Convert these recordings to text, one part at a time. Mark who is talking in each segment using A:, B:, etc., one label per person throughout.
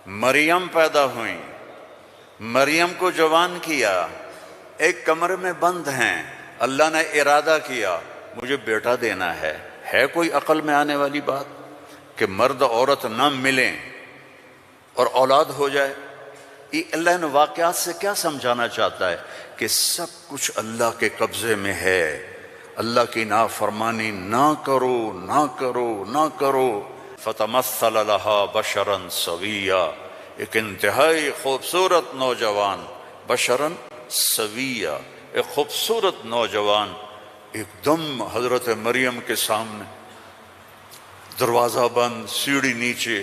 A: مریم پیدا ہوئیں، مریم کو جوان کیا، ایک کمرے میں بند ہیں، اللہ نے ارادہ کیا مجھے بیٹا دینا ہے کوئی عقل میں آنے والی بات کہ مرد عورت نہ ملیں اور اولاد ہو جائے؟ یہ اللہ نے واقعات سے کیا سمجھانا چاہتا ہے کہ سب کچھ اللہ کے قبضے میں ہے، اللہ کی نافرمانی نہ کرو نہ کرو نہ کرو۔ فتمثل لها بشرا سویا، ایک انتہائی خوبصورت نوجوان، بشرا سویا، ایک خوبصورت نوجوان ایک دم حضرت مریم کے سامنے، دروازہ بند، سیڑھی نیچے،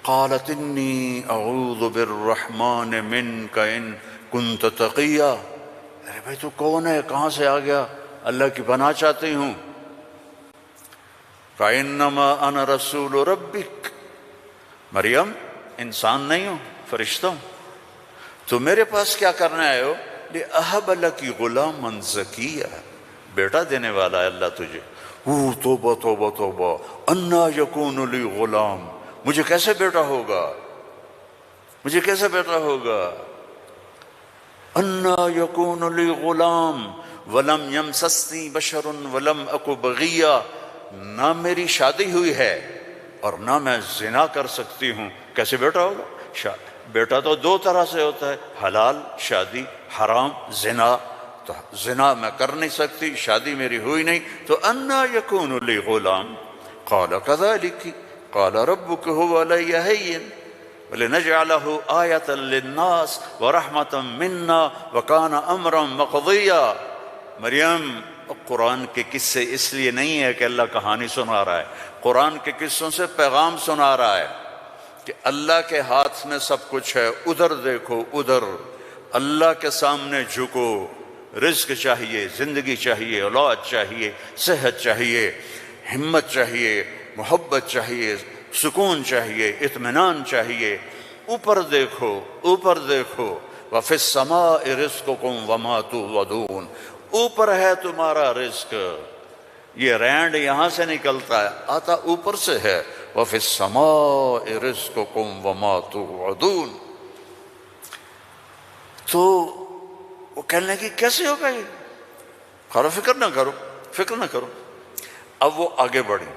A: قالت انی اعوذ بالرحمن منک ان کنت تقیا، ارے بھائی تو کون ہے، کہاں سے آ گیا؟ اللہ کی پناہ چاہتی ہوں۔ فَإِنَّمَا أَنَا رَسُولُ رَبِّكَ، مریم انسان نہیں ہوں، فرشتہ ہوں، تو میرے پاس کیا کرنے آئے ہو؟ لِأَهَبَ لَكِ غُلَامًا زَكِيًّا، بیٹا دینے والا ہے اللہ تجھے۔ توبہ توبہ توبہ، اَنَّا يَكُونُ لِي غُلَام، مجھے کیسے بیٹا ہوگا، مجھے کیسے بیٹا ہوگا؟ اَنَّا يَكُونُ لِي غُلَام وَلَمْ يَمْسَسْنِي بَشَرٌ وَلَمْ أَكُ بَغِيًّا، نہ میری شادی ہوئی ہے اور نہ میں زنا کر سکتی ہوں، کیسے بیٹا ہوگا؟ بیٹا تو دو طرح سے ہوتا ہے، حلال شادی، حرام زنا، تو زنا میں کر نہیں سکتی، شادی میری ہوئی نہیں، تو انا یکون لی غلام، قال کذالک قال ربک هو علی ہین ولنجعلہ آیۃ للناس ورحمۃ منا وکان امرا مقضیا۔ مریم، قرآن کے قصے اس لیے نہیں ہے کہ اللہ کہانی سنا رہا ہے، قرآن کے قصوں سے پیغام سنا رہا ہے کہ اللہ کے ہاتھ میں سب کچھ ہے، ادھر دیکھو ادھر، اللہ کے سامنے جھکو، رزق چاہیے، زندگی چاہیے، اولاد چاہیے، صحت چاہیے، ہمت چاہیے، محبت چاہیے، سکون چاہیے، اطمینان چاہیے، اوپر دیکھو اوپر دیکھو، وَفِي السَّمَاءِ رِزْقُكُمْ وَمَا تُوعَدُونَ، اوپر ہے تمہارا رزق، یہ رینڈ یہاں سے نکلتا ہے، آتا اوپر سے ہے، وَفِي السَّمَاءِ رِزْقُكُمْ وَمَا تُوعَدُونَ۔ تو وہ کہنے لگی کیسے ہوگا یہ؟ کہا فکر نہ کرو، فکر نہ کرو۔ اب وہ آگے بڑھی،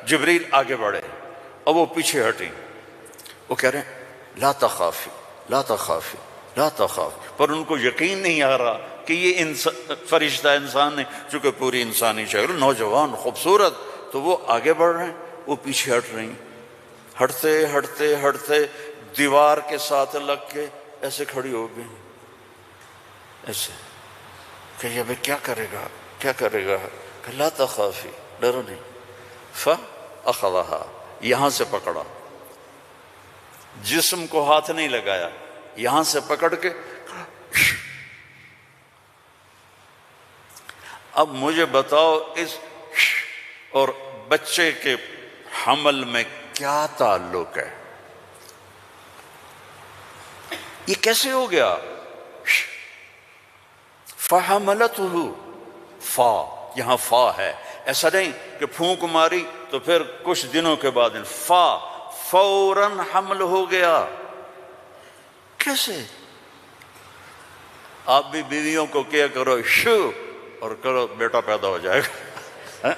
A: جبریل آگے بڑھے، اب وہ پیچھے ہٹی، وہ کہہ رہے ہیں لا تخافی لا تخافی لا تخافی، پر ان کو یقین نہیں آ رہا کہ یہ فرشتہ انسان نہیں، چونکہ پوری انسانی شکل، نوجوان خوبصورت، تو وہ آگے بڑھ رہے ہیں، وہ پیچھے ہٹ رہی ہیں، ہٹتے ہٹتے ہٹتے دیوار کے ساتھ لگ کے ایسے کھڑی ہو گئی، ایسے کہ یہ بھئی کیا کرے گا کیا کرے گا؟ کہ لا تخافی، ڈرو نہیں، فَأَخَذَهَا، یہاں سے پکڑا، جسم کو ہاتھ نہیں لگایا، یہاں سے پکڑ کے، اب مجھے بتاؤ اس اور بچے کے حمل میں کیا تعلق ہے؟ یہ کیسے ہو گیا؟ فَحَمَلَتُهُ، فا، یہاں فا ہے، ایسا نہیں کہ پھونک ماری تو پھر کچھ دنوں کے بعد فا، فوراً حمل ہو گیا۔ کیسے؟ آپ بھی بیویوں کو کیا کرو شو اور کرو بیٹا پیدا ہو جائے گا۔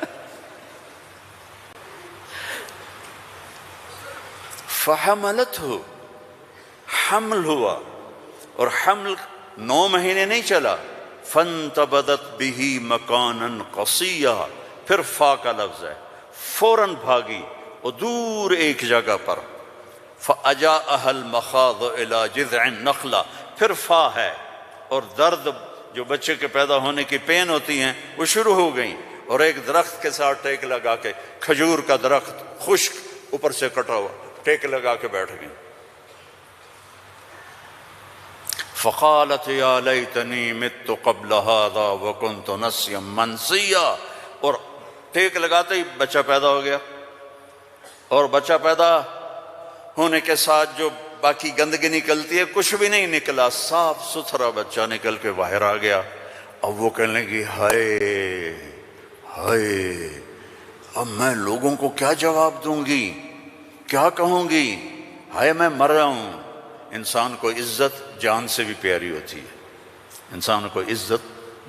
A: فَحَمَلَتْهُ، حمل ہوا، اور حمل 9 مہینے نہیں چلا، فَانْتَبَذَتْ بِهِ مَكَانًا قَصِيًّا، پھر فا کا لفظ ہے، فوراً بھاگی اور دور ایک جگہ پر، فَأَجَاءَهَا الْمَخَاضُ إِلَى جِذْعِ النَّخْلَةِ، پھر فا ہے، اور درد جو بچے کے پیدا ہونے کی پین ہوتی ہیں وہ شروع ہو گئیں، اور ایک درخت کے ساتھ ٹیک لگا کے، کھجور کا درخت خشک اوپر سے کٹا ہوا، ٹیک لگا کے بیٹھ گئیں۔ فقالت یا لیتنی مت قبل هذا وکنت نسیا منسیا، اور ٹیک لگاتے ہی بچہ پیدا ہو گیا، اور بچہ پیدا ہونے کے ساتھ جو باقی گندگی نکلتی ہے کچھ بھی نہیں نکلا، صاف ستھرا بچہ نکل کے باہر آ گیا۔ اب وہ کہنے لگی ہائے ہائے، اب میں لوگوں کو کیا جواب دوں گی کیا کہوں گی، ہائے میں مر رہا ہوں۔ انسان کو عزت جان سے بھی پیاری ہوتی ہے، انسان کو عزت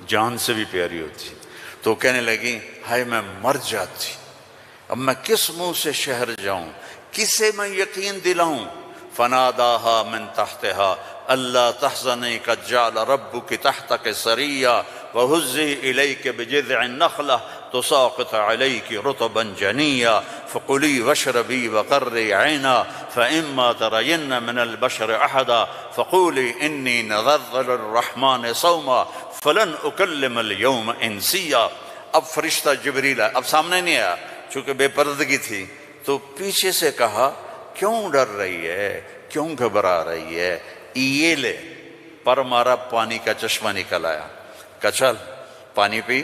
A: جان سے بھی پیاری ہوتی ہے۔ تو کہنے لگی ہائے میں مر جاتی، اب میں کس منہ سے شہر جاؤں، کسے میں یقین دلاؤں؟ فناداها من تحتها اللہ تحزنی قد جعل ربک تحتک سریا وہزی الیک بجذع النخلہ تساقط علیک رطبا جنیا فقلی واشربی وقری عینا فإما ترین من البشر احدا فقولی انی نذرت للرحمن صوما فلن اکلم اليوم انسیا۔ اب فرشتہ جبریل اب سامنے نہیں آیا چونکہ بے پردگی تھی، تو پیچھے سے کہا کیوں ڈر رہی ہے، کیوں گھبرا رہی ہے؟ یہ لے، پر مارا پانی کا چشمہ نکل آیا، کہا چل پانی پی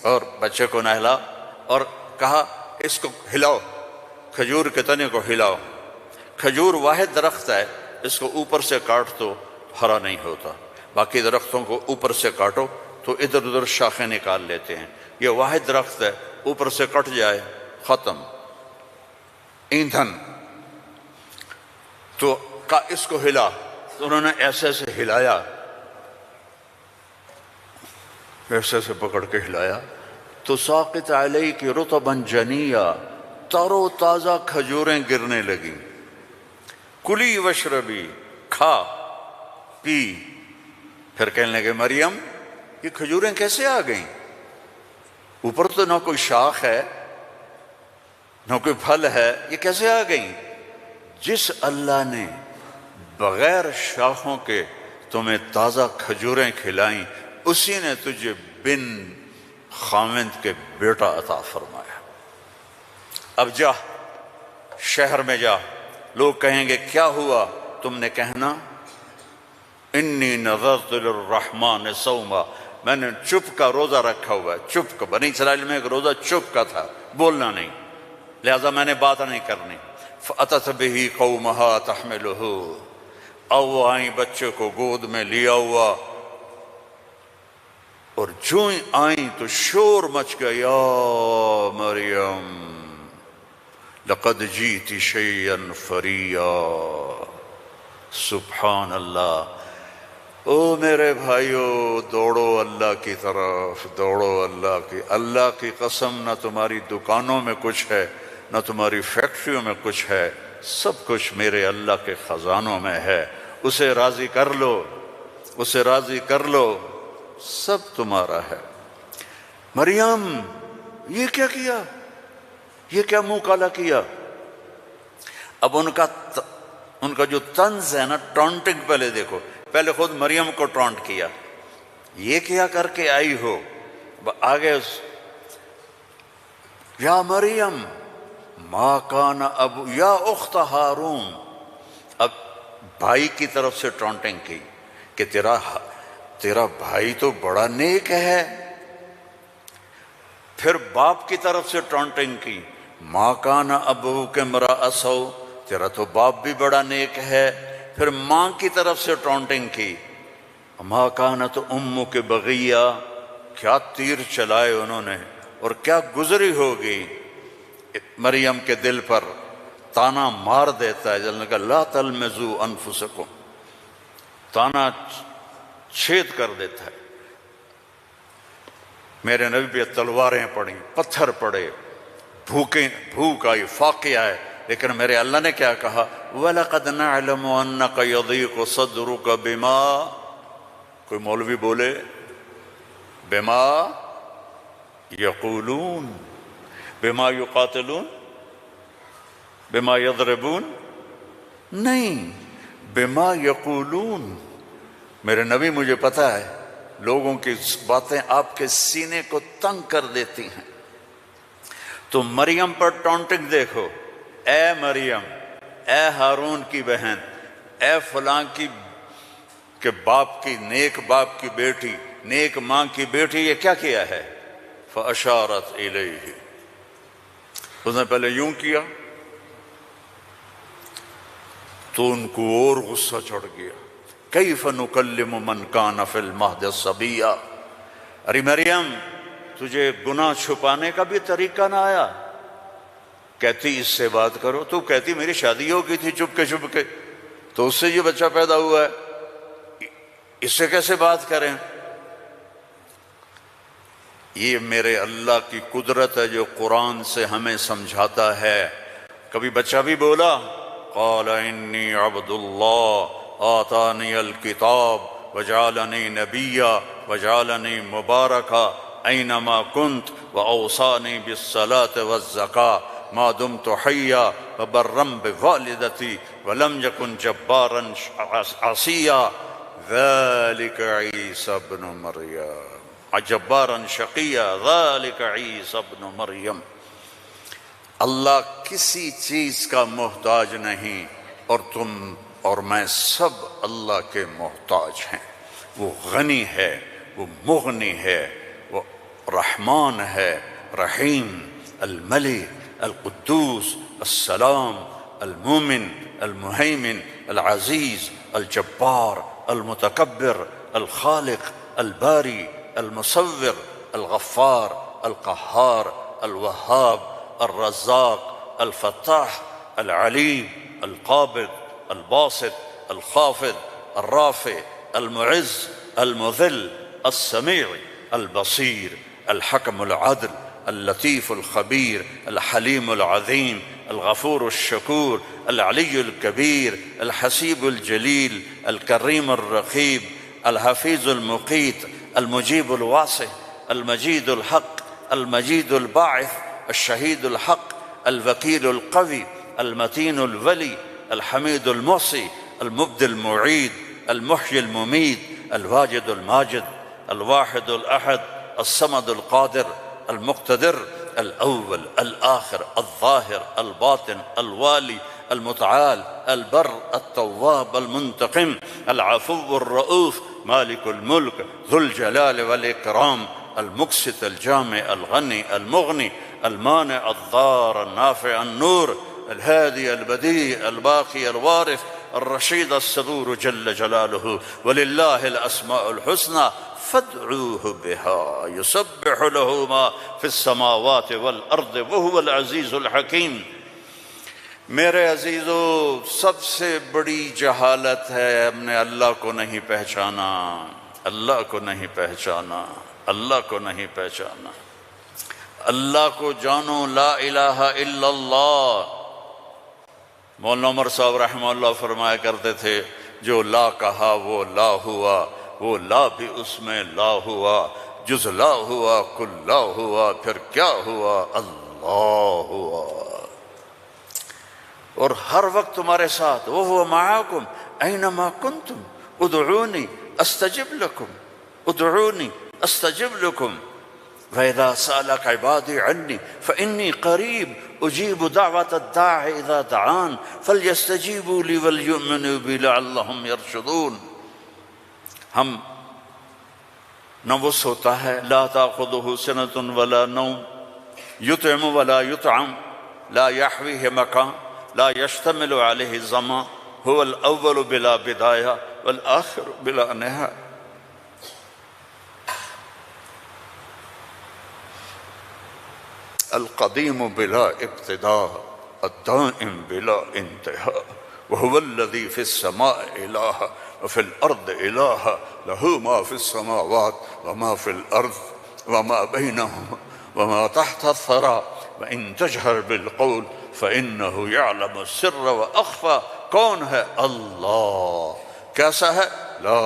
A: اور بچے کو نہلا، اور کہا اس کو ہلاؤ، کھجور کے تنے کو ہلاؤ۔ کھجور واحد درخت ہے، اس کو اوپر سے کاٹ تو ہرا نہیں ہوتا، باقی درختوں کو اوپر سے کاٹو تو ادھر ادھر شاخیں نکال لیتے ہیں، یہ واحد درخت ہے، اوپر سے کٹ جائے ختم ایندھن۔ تو کہا اس کو ہلا، تو انہوں نے ایسے ایسے ہلایا، ایسے ایسے پکڑ کے ہلایا، تو ساقط علیک رطبا جنیا، تر و تازہ کھجوریں گرنے لگیں۔ کلی واشربی، کھا پی۔ پھر کہنے لگے مریم یہ کھجوریں کیسے آ گئیں؟ اوپر تو نہ کوئی شاخ ہے نہ کوئی پھل ہے، یہ کیسے آ گئیں؟ جس اللہ نے بغیر شاخوں کے تمہیں تازہ کھجوریں کھلائیں، اسی نے تجھے بن خاوند کے بیٹا عطا فرمایا۔ اب جا شہر میں جا، لوگ کہیں گے کیا ہوا؟ تم نے کہنا انی نذرت للرحمن صوما، میں نے چپ کا روزہ رکھا ہوا ہے، چپ کا۔ بنی اسرائیل میں ایک روزہ چپ کا تھا، بولنا نہیں، لہذا میں نے بات نہیں کرنی۔ فأتت به قومها تحملہ، او وہ آئیں بچے کو گود میں لیا ہوا، اور جو ہی آئیں تو شور مچ گیا، یا مریم لقد جیت شیئا فریا۔ سبحان اللہ۔ او میرے بھائیو، دوڑو اللہ کی طرف، دوڑو اللہ کی قسم، نہ تمہاری دکانوں میں کچھ ہے نہ تمہاری فیکٹریوں میں کچھ ہے، سب کچھ میرے اللہ کے خزانوں میں ہے۔ اسے راضی کر لو، اسے راضی کر لو، سب تمہارا ہے۔ مریم یہ کیا کیا، یہ کیا منہ کالا کیا؟ اب ان کا جو طنز ہے نا، ٹونٹنگ، پہلے دیکھو، پہلے خود مریم کو ٹونٹ کیا، یہ کیا کر کے آئی ہو؟ آگے یا مریم ما کان ابو یا اخت ہارون، اب بھائی کی طرف سے ٹونٹنگ کی کہ تیرا بھائی تو بڑا نیک ہے۔ پھر باپ کی طرف سے ٹونٹنگ کی، ما کان ابوک امرأ سوء، تیرا تو باپ بھی بڑا نیک ہے۔ پھر ماں کی طرف سے ٹونٹنگ کی، ما کانت امک بغیہ، کیا تیر چلائے انہوں نے اور کیا گزری ہوگی مریم کے دل پر، تانا مار دیتا ہے۔ جلنے کا لا تلمزوا انفسکم، تانا چھید کر دیتا ہے۔ میرے نبی پہ تلواریں پڑیں، پتھر پڑے، بھوک آئی، فاقے آئے، لیکن میرے اللہ نے کیا کہا؟ وَلَقَدْ نَعْلَمُ أَنَّكَ يَضِيقُ صَدْرُكَ بِمَا، کوئی مولوی بولے بِمَا يَقُولُونَ، بِمَا يُقَاتِلُونَ، بِمَا يَضْرِبُونَ، نہیں، بِمَا يَقُولُونَ۔ میرے نبی مجھے پتہ ہے لوگوں کی باتیں آپ کے سینے کو تنگ کر دیتی ہیں۔ تو مریم پر ٹونٹنگ دیکھو، اے مریم، اے ہارون کی بہن، اے فلاں کی کہ باپ کی، نیک باپ کی بیٹی، نیک ماں کی بیٹی، یہ کیا کیا ہے؟ فَأَشَارَتْ إِلَيْهِ، اس نے پہلے یوں کیا تو ان کو اور غصہ چڑھ گیا۔ كَيْفَ نُكَلِّمُ مَنْ كَانَ فِي الْمَهْدِ صَبِيًّا، ارے مریم تجھے گناہ چھپانے کا بھی طریقہ نہ آیا؟ کہتی اس سے بات کرو، تو کہتی میری شادی ہو گئی تھی چپ کے، تو اس سے یہ بچہ پیدا ہوا ہے، اس سے کیسے بات کریں؟ یہ میرے اللہ کی قدرت ہے جو قرآن سے ہمیں سمجھاتا ہے۔ کبھی بچہ بھی بولا قال انی عبد اللہ آتانی الکتاب وجعلنی نبیا وجعلنی مبارکا اینما کنت واوصانی بالصلاة والزکاة ما دمت حیا وبرا بوالدتی ولم یکن جبارا عصیا ذلک عیسی ابن مریم جبارا شقیا ذلک عیسی ابن مریم۔ اللہ کسی چیز کا محتاج نہیں، اور تم اور میں سب اللہ کے محتاج ہیں۔ وہ غنی ہے، وہ مغنی ہے، وہ رحمان ہے، رحیم، الملک، القدوس، السلام، المومن، المہیمن، العزیز، الجبار، المتکبر، الخالق، الباری، المصور، الغفار، القہار، الوہاب، الرزاق، الفتاح، العلیم، القابض، الباسط، الخافض، الرافع، المعز، المذل، السمیع، البصیر، الحکم العدل، اللطیف الخبیر، الحلیم العظیم، الغفور الشکور، العلی الکبیر، الحسیب الجلیل، الکریم الرقیب، الحفیظ المقیت، المجیب الواسع، المجید الحق، المجید الباعث، الشہید الحق، الوکیل القوی، المتین الولی، الحمید المحصی، المبدی المعید، المحیی الممید، الواجد الماجد، الواحد الأحد، الصمد القادر، المقتدر، الأول الآخر الظاهر الباطن الوالي المتعال البر التواب المنتقم العفو الرؤوف مالك الملك ذو الجلال والإكرام المقسط الجامع الغني المغني المانع الضار النافع النور الهادي البديع الباقي الوارث الرشيد الصبور جل جلاله ولله الأسماء الحسنى فادعوه بها يسبح له ما في السماوات والأرض وهو العزيز الحكيم۔ میرے عزیزو، سب سے بڑی جہالت ہے ہم نے اللہ کو نہیں پہچانا، اللہ کو نہیں پہچانا، اللہ کو نہیں پہچانا۔ اللہ کو جانو، لا الہ الا اللہ۔ مولانا عمر صاحب رحمہ اللہ فرمایا کرتے تھے جو لا کہا وہ لا ہوا، وہ لا بھی اس میں لا ہوا، جز لا ہوا کل لا ہوا، پھر کیا ہوا؟ اللہ ہوا۔ اور ہر وقت تمہارے ساتھ، وَهُوَ مَعَاكُمْ أَيْنَمَا كُنْتُمْ ادعونی استجب لکم، ادعونی استجب لکم، وَإِذَا سَأَلَكَ عِبَادِي عَنِّي فَإِنِّي قَرِيبٌ أُجِيبُ دَعْوَةَ الدَّاعِ إِذَا دَعَانِ فَلْيَسْتَجِيبُوا لِي وَلْيُؤْمِنُوا بِي لَعَلَّهُمْ يَرْشُدُونَ۔ ہم نہ وہ سوتا ہے، لا تأخذه سنة ولا نوم، يطعم ولا يطعم، لا يحويه مكان، لا يشتمل عليه الزمان، هو الأول بلا بداية والآخر بلا نهاية۔ القديم بلا ابتداء الدائم بلا انتهاء وهو الذي في السماء إله وفي الأرض إله له ما في السماوات وما في الأرض وما بينهما وما تحت الثرى وإن تجهر بالقول فإنه يعلم السر وأخفى۔ کون ہے؟ اللہ۔ کیسا ہے؟ لا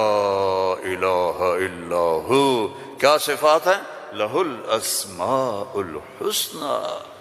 A: الہ الا ہو۔ کیا صفات ہیں؟ لہ الاسماء الحسنى۔